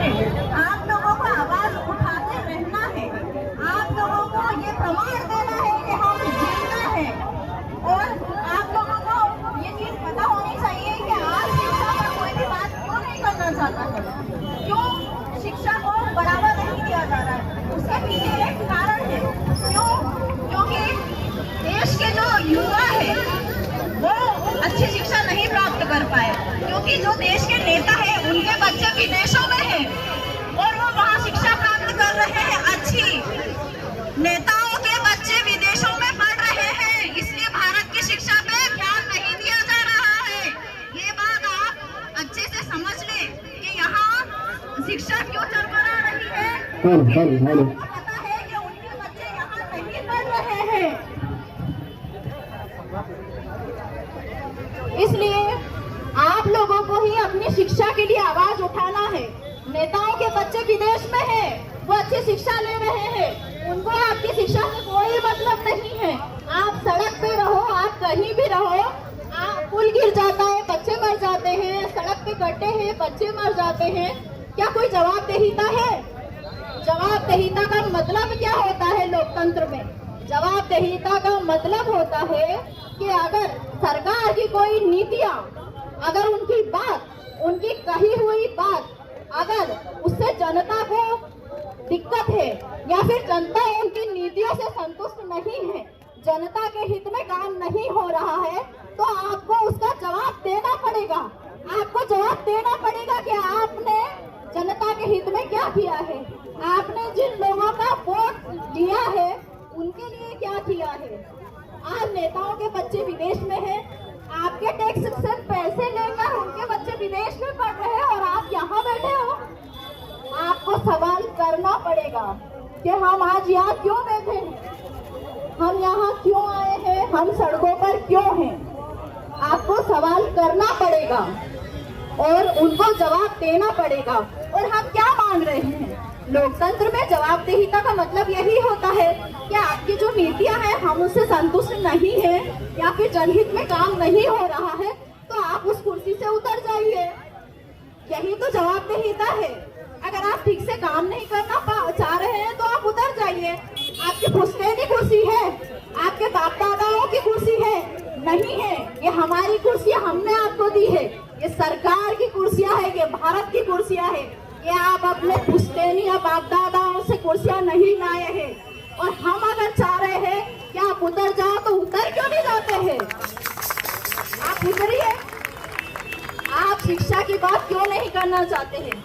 बैठे आप लोगों को आवाज उठाते रहना है। आप लोगों को ये प्रमाण देना है कि हम जिंदा हैं। और आप लोगों को ये चीज पता होनी चाहिए कि आज शिक्षा पर कोई भी बात क्यों नहीं करना चाहता है, क्यों शिक्षा को बढ़ावा नहीं दिया जा रहा है। उसके पीछे एक कारण है, क्यों? क्योंकि देश के जो युवा है वो अच्छी शिक्षा नहीं प्राप्त कर पाए, क्योंकि जो देश के नेता है उनके बच्चे विदेशों में हैं और वो वहाँ शिक्षा प्राप्त कर रहे हैं अच्छी। नेताओं के बच्चे विदेशों में पढ़ रहे हैं, इसलिए भारत की शिक्षा पे ध्यान नहीं दिया जा रहा है। ये बात आप अच्छे से समझ लें कि यहाँ शिक्षा क्यों चरमरा रही है। पता है कि उनके बच्चे यहाँ नहीं पढ़ रहे हैं, इसलिए आप लोगों को ही अपनी शिक्षा के लिए आवाज उठाना है। नेताओं के बच्चे विदेश में हैं, वो अच्छी शिक्षा ले रहे हैं, उनको आपकी शिक्षा से कोई मतलब नहीं है। आप सड़क पे रहो, आप कहीं भी रहो, आप पुल गिर जाता है, बच्चे मर जाते हैं, सड़क पे गड्ढे हैं, बच्चे मर जाते हैं, क्या कोई जवाबदेहिता है? जवाबदेहिता का मतलब क्या होता है लोकतंत्र में? जवाबदेहिता का मतलब होता है कि अगर सरकार की कोई नीतियां, अगर उनकी बात, उनकी कही हुई बात, अगर उससे जनता को दिक्कत है या फिर जनता उनकी नीतियों से संतुष्ट नहीं है, जनता के हित में काम नहीं हो रहा है, तो आपको उसका जवाब देना पड़ेगा। आपको जवाब देना पड़ेगा कि आपने जनता के हित में क्या किया है, आपने जिन लोगों का वोट दिया है उनके लिए क्या किया है। आज नेताओं के बच्चे विदेश में हैं, आपके टैक्स से पैसे लेकर उनके बच्चे विदेश में पढ़ रहे हैं और आप यहाँ बैठे हो। आपको सवाल करना पड़ेगा कि हम आज यहाँ क्यों बैठे हैं, हम यहाँ क्यों आए हैं, हम सड़कों पर क्यों हैं। आपको सवाल करना पड़ेगा और उनको जवाब देना पड़ेगा। और हम क्या मांग रहे हैं? लोकतंत्र में जवाबदेहिता का मतलब यही होता है कि आपकी जो नीतियां हैं हम उससे संतुष्ट नहीं है या फिर जनहित में काम नहीं हो रहा है, तो आप उस कुर्सी से उतर जाइए। यही तो जवाबदेहिता है। अगर आप ठीक से काम नहीं करना चाह रहे हैं तो आप उतर जाइए। आपकी पुश्तैनी कुर्सी है, आपके बाप दादाओं की कुर्सी है? नहीं है, ये हमारी कुर्सियां हमने आपको दी है। ये सरकार की कुर्सियां है, ये भारत की कुर्सियां है। ये आप अपने पुश्तैनी या बाप दादाओं से कुर्सियां नहीं लाए हैं। और हम अगर चाह रहे हैं कि आप उतर जाओ तो उतर क्यों नहीं जाते हैं? आप उतरिए। आप शिक्षा की बात क्यों नहीं करना चाहते हैं?